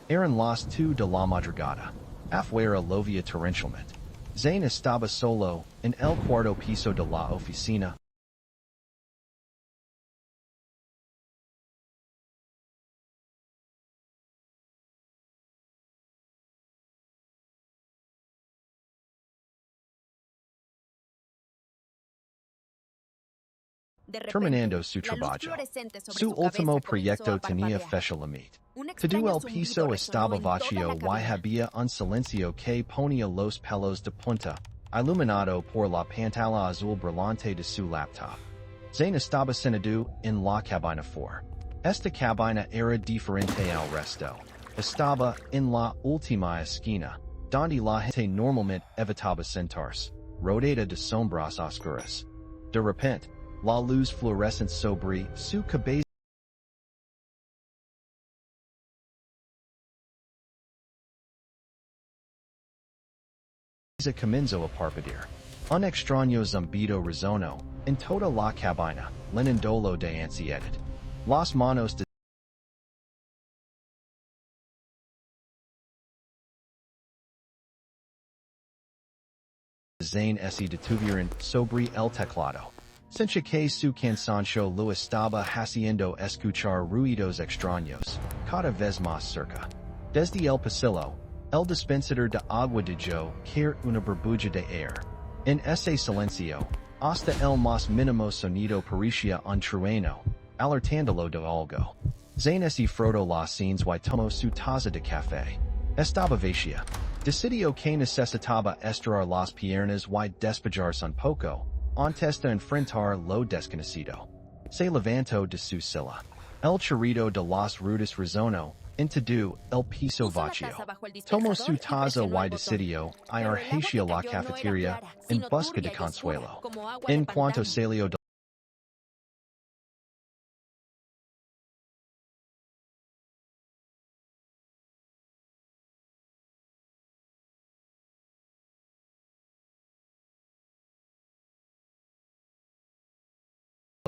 Eran las 2 de la madrugada. Afuera llovía torrencialmente. Zain estaba solo en el cuarto piso de la oficina. Terminando su trabajo. Su último proyecto tenía fecha límite. Todo el piso estaba vacío y había un silencio que ponía los pelos de punta, iluminado por la pantalla azul brillante de su laptop. Zain estaba sentado en la cabina 4. Esta cabina era diferente al resto. Estaba en la última esquina, donde la gente normalmente evitaba sentarse, rodeada de sombras oscuras. De repente, la luz fluorescente sobre su cabeza comenzó a parpadear. Un extraño zumbido resonó en toda la cabina, llenando de ansiedad. Las manos de Zain se detuvieron sobre el teclado. Since que su cansancio lo estaba haciendo escuchar ruidos extraños, cada vez más cerca. Desde el pasillo, el dispensador de agua dejó caer una burbuja de aire. En ese silencio, hasta el más mínimo sonido parecía un trueno, alertándolo de algo. Zain se frotó las sienes y tomó su taza de café. Estaba vacía. Decidió que necesitaba estirar las piernas y despejarse un poco, antes de enfrentar lo desconocido. Se levantó de su silla. El chirrido de las ruedas resonó en todo el piso vacío. Tomó su taza y decidió ir hacia la cafetería en busca de consuelo. En cuanto salió de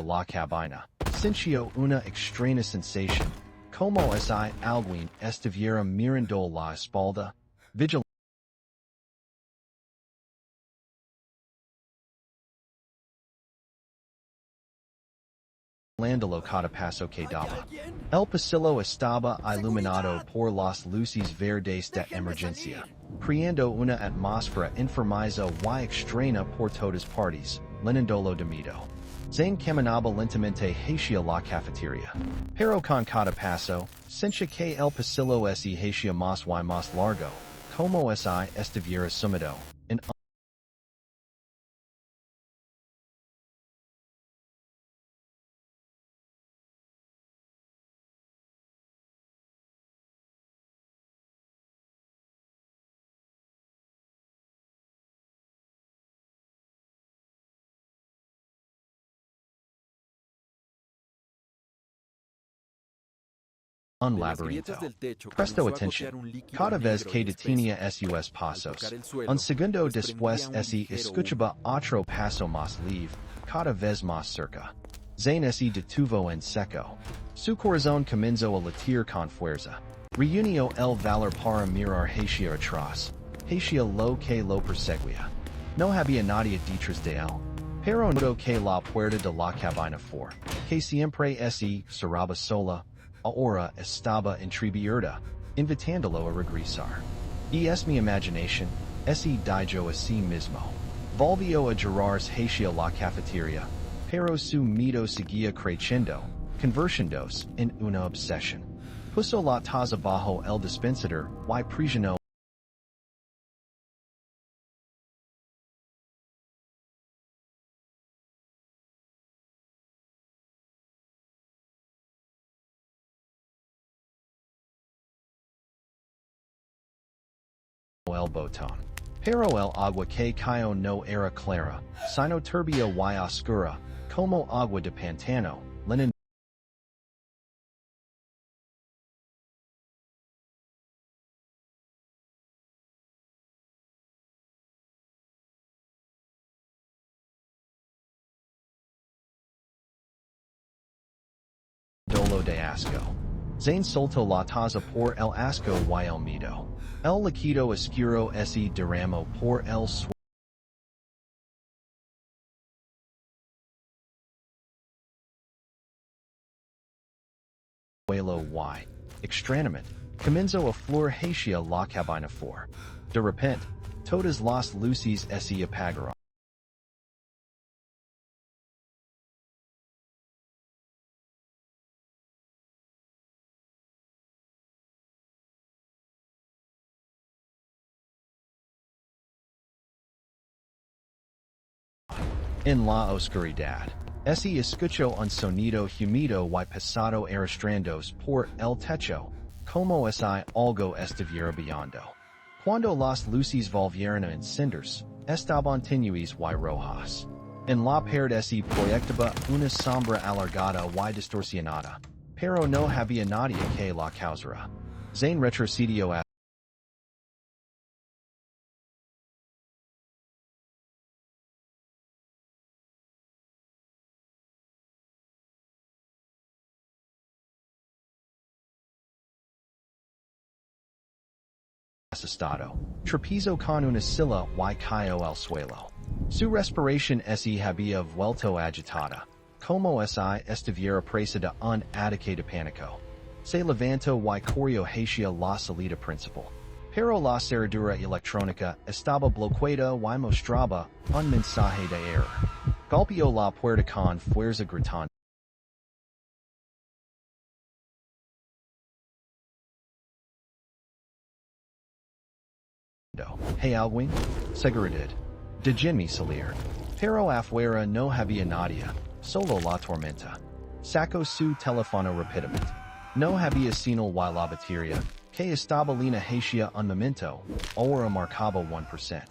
la cabina, sintió una extraña sensación, como si alguien estuviera mirando la espalda, vigilándolo cada paso que daba. El pasillo estaba iluminado por las luces verdes de emergencia, creando una atmósfera enfermiza y extraña por todas partes, llenándolo de miedo. Zain caminaba lentamente hacia la cafetería. Pero con cada paso, sentía que el pasillo se hacía más y más largo, como si estuviera sumido en un laberinto. Presto atención. Cada vez que detenía sus pasos, un segundo después se escuchaba otro paso más leve, cada vez más cerca. Zain se detuvo en seco. Su corazón comenzó a latir con fuerza. Reunió el valor para mirar hacia atrás, hacia lo que lo perseguía. No había nadie detrás de él. Pero notó que la puerta de la cabina 4, que siempre se cerraba sola, ahora estaba entreabierta, invitándolo a regresar. Y es mi imaginación, ese dijo a sí mismo. Volvió a girarse hacia la cafetería, pero su miedo seguía creciendo, convirtiéndose en una obsesión. Puso la taza bajo el dispensador y presionó el botón. Pero el agua que cayó no era clara, sino turbia y oscura, como agua de pantano, llenando de asco. Zain solto la taza por el asco y el miedo. El liquido oscuro ese derramo por el suelo y, extrañamente, comenzó a flor hacia la cabina for. De repente, todas las luces se apagaron. En la oscuridad, se escuchó un sonido humido y pesado arrastrándose por el techo, como si algo estuviera viendo. Cuando las luces volvieron a encenderse, estaban tenues y rojas. En la pared se proyectaba una sombra alargada y distorsionada, pero no había nadie que la causara. Zain retrocedió asustado, tropezó con una silla y cayó al suelo. Su respiración se había vuelto agitada, como si estuviera presa de un ataque de pánico. Se levantó y corrió hacia la salida principal. Pero la cerradura electrónica estaba bloqueada y mostraba un mensaje de error. Golpeó la puerta con fuerza gritando. Hay alguien? Seguridad. Déjenme salir. Pero afuera no había nadie, solo la tormenta. Sacó su teléfono rápidamente. No había señal y la batería, que estaba lina hacia un momento, ahora marcaba 1%.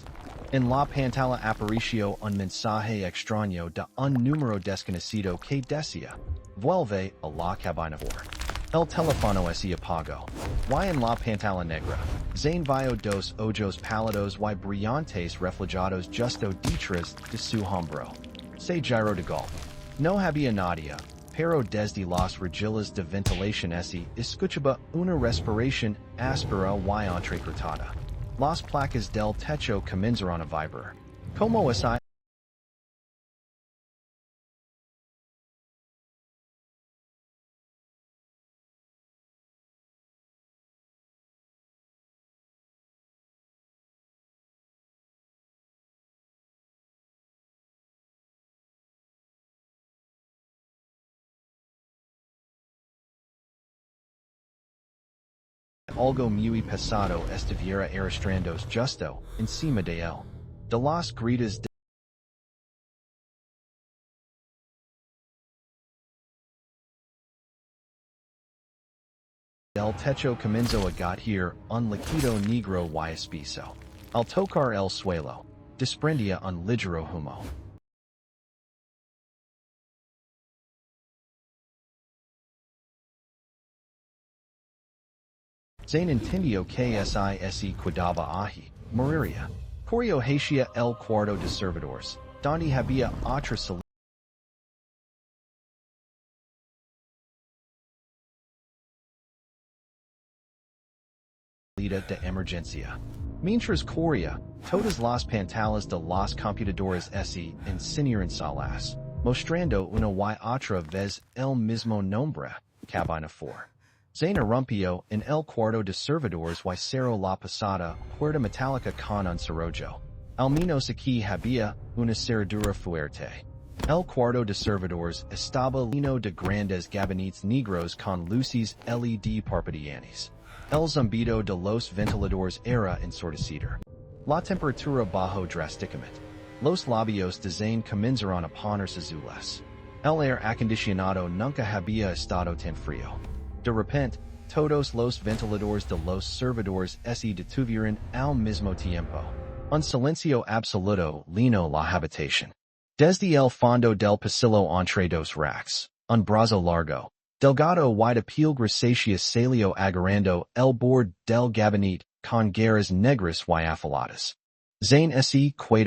En la pantalla apareció un mensaje extraño de un número desconocido que decía, vuelve a la cabina for. El teléfono se apagó. Y en la pantalla negra, Zain vio dos ojos pálidos y brillantes reflejados justo detrás de su hombro. Se giró de golpe. No había nadie, pero desde las rejillas de ventilación se escuchaba una respiración áspera y entrecortada. Las placas del techo comenzaron a vibrar. Como si algo muy pesado estuviera arrastrándose justo encima de él. De las gritas del techo comenzó a gatear un líquido negro y espeso. Al tocar el suelo, desprendía un ligero humo. Zain entendió que se cuidaba allí, moriría. Corrió hacia el cuarto de servidores, donde había otra salida de emergencia. Mientras corría, todas las pantallas de las computadoras se encendieron solas, mostrando una y otra vez el mismo nombre, cabina for. Zain irrumpió en el cuarto de servidores y cerró la pesada puerta metálica con un cerrojo. Al menos aquí había una cerradura fuerte. El cuarto de servidores estaba lleno de grandes gabinetes negros con luces LED parpadeantes. El zumbido de los ventiladores era ensordecedor. La temperatura bajó drásticamente. Los labios de Zain comenzaron a ponerse azules. El aire acondicionado nunca había estado tan frío. De repente, todos los ventiladores de los servidores se detuvieron al mismo tiempo. Un silencio absoluto llenó la habitación. Desde el fondo del pasillo entre dos racks, un brazo largo, delgado y de piel grisácea salió agarrando el borde del gabinete con garras negras y afiladas. Zain se